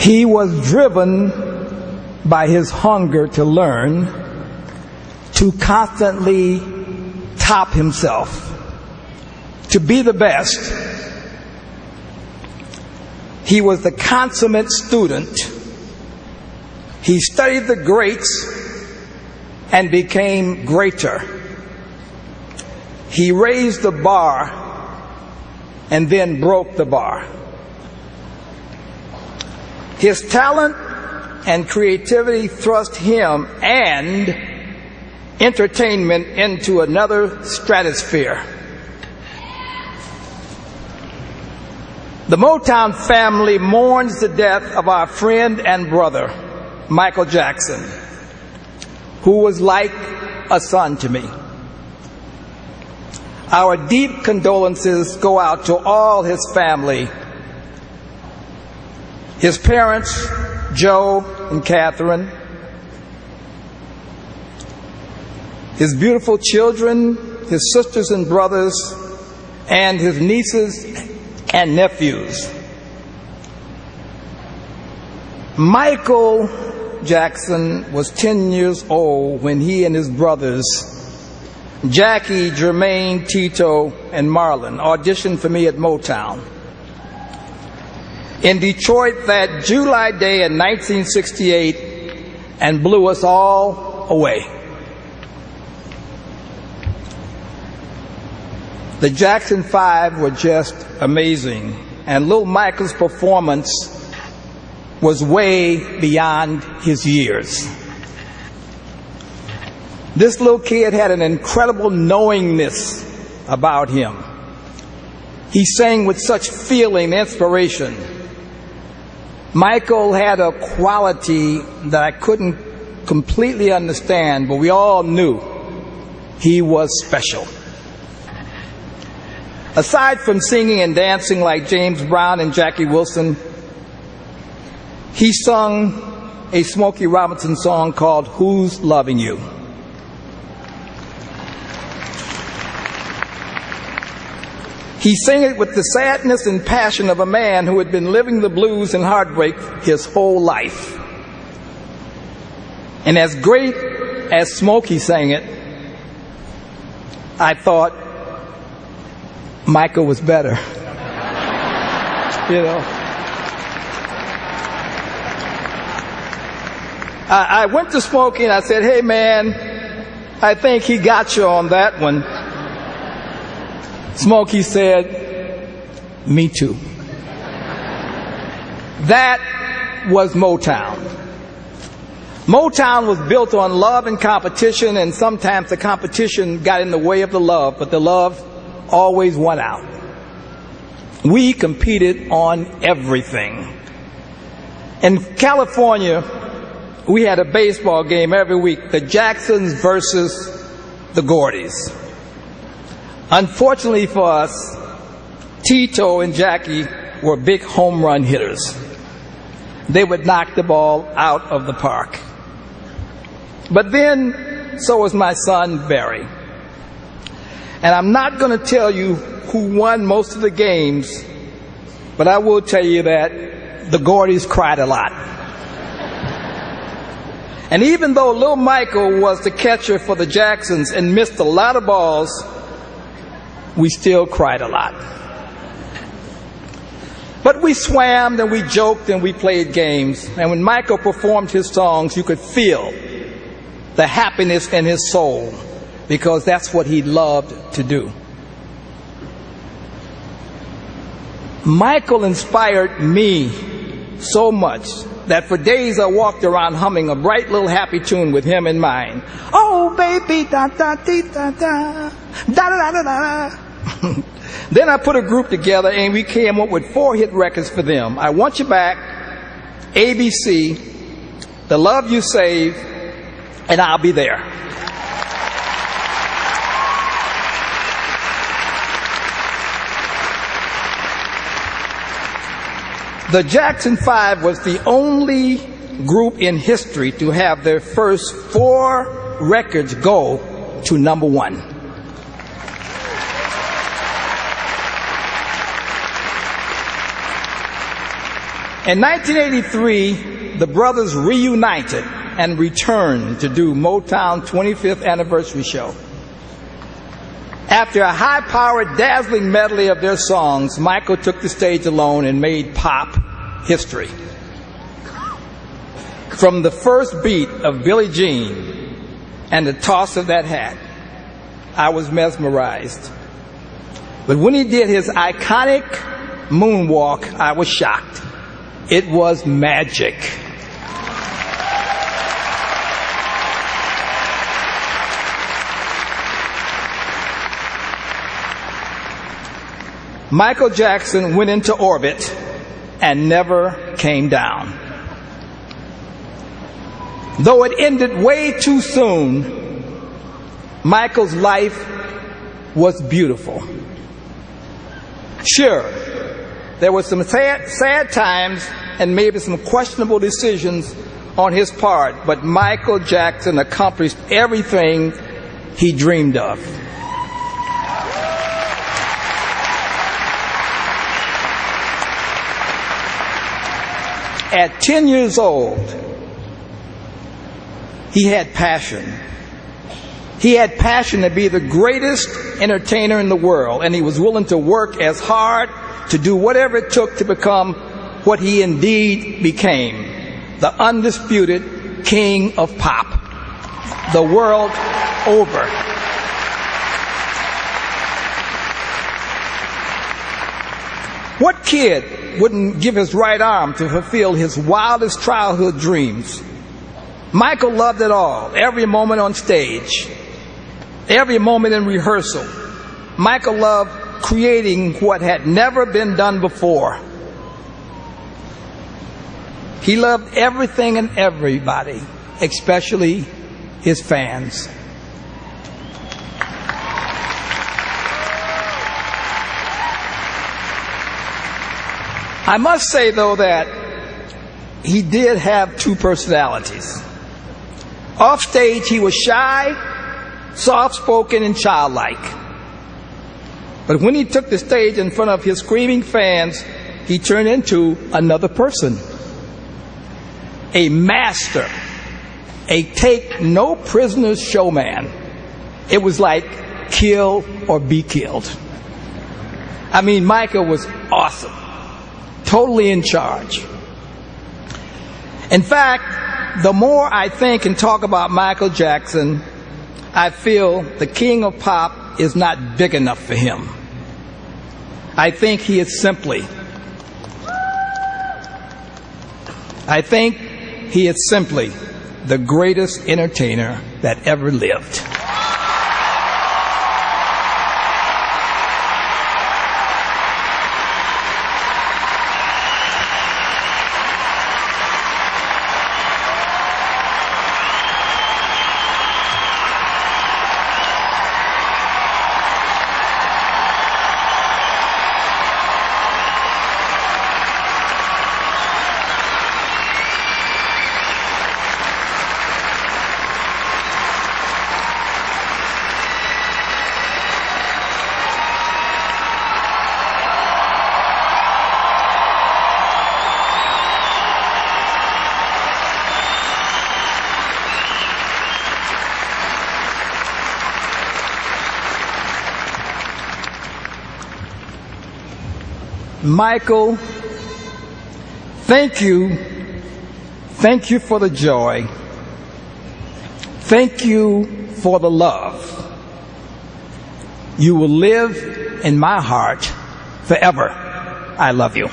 He was driven by his hunger to learn, to constantly top himself, to be the best. He was the consummate student. He studied the greats and became greater. He raised the bar and then broke the bar. His talent and creativity thrust him and entertainment into another stratosphere. The Motown family mourns the death of our friend and brother, Michael Jackson, who was like a son to me. Our deep condolences go out to all his family, his parents, Joe and Catherine, his beautiful children, his sisters and brothers, and his nieces and nephews. Michael Jackson was 10 years old when he and his brothers, Jackie, Jermaine, Tito, and Marlon, auditioned for me at Motown in Detroit that July day in 1968 and blew us all away. The Jackson 5 were just amazing, and little Michael's performance was way beyond his years. This little kid had an incredible knowingness about him. He sang with such feeling and inspiration. Michael had a quality that I couldn't completely understand, but we all knew he was special. Aside from singing and dancing like James Brown and Jackie Wilson, he sung a Smokey Robinson song called "Who's Loving You?" He sang it with the sadness and passion of a man who had been living the blues and heartbreak his whole life. And as great as Smokey sang it, I thought Michael was better. You know. I went to Smokey and I said, "Hey man, I think he got you on that one." Smokey said, "Me too." That was Motown. Motown was built on love and competition, and sometimes the competition got in the way of the love, but the love always won out. We competed on everything. In California, we had a baseball game every week, the Jacksons versus the Gordys. Unfortunately for us, Tito and Jackie were big home run hitters. They would knock the ball out of the park. But then, so was my son, Barry. And I'm not going to tell you who won most of the games, but I will tell you that the Gordys cried a lot. And even though little Michael was the catcher for the Jacksons and missed a lot of balls, we still cried a lot. But we swam and we joked and we played games. And when Michael performed his songs, you could feel the happiness in his soul, because that's what he loved to do. Michael inspired me so much that for days I walked around humming a bright little happy tune with him in mind. Oh baby, da da dee da da, da da da da da. Then I put a group together and we came up with 4 hit records for them. I Want You Back, ABC, The Love You Save, and I'll Be There. The Jackson 5 was the only group in history to have their first 4 records go to number 1. In 1983, the brothers reunited and returned to do Motown's 25th anniversary show. After a high-powered, dazzling medley of their songs, Michael took the stage alone and made pop history. From the first beat of Billie Jean and the toss of that hat, I was mesmerized. But when he did his iconic moonwalk, I was shocked. It was magic. Michael Jackson went into orbit and never came down. Though it ended way too soon, Michael's life was beautiful. Sure, there were some sad times and maybe some questionable decisions on his part, but Michael Jackson accomplished everything he dreamed of. At 10 years old, he had passion. He had passion to be the greatest entertainer in the world, and he was willing to work as hard to do whatever it took to become what he indeed became, the undisputed king of pop, the world over. What kid wouldn't give his right arm to fulfill his wildest childhood dreams? Michael loved it all, every moment on stage, every moment in rehearsal. Michael loved creating what had never been done before. He loved everything and everybody, especially his fans. I must say, though, that he did have two personalities. Off stage, he was shy, soft-spoken, and childlike. But when he took the stage in front of his screaming fans, he turned into another person. A master, a take-no-prisoners showman. It was like kill or be killed. I mean, Michael was awesome, totally in charge. In fact, the more I think and talk about Michael Jackson, I feel the king of pop is not big enough for him. I think he is simply the greatest entertainer that ever lived. Michael, thank you. Thank you for the joy. Thank you for the love. You will live in my heart forever. I love you.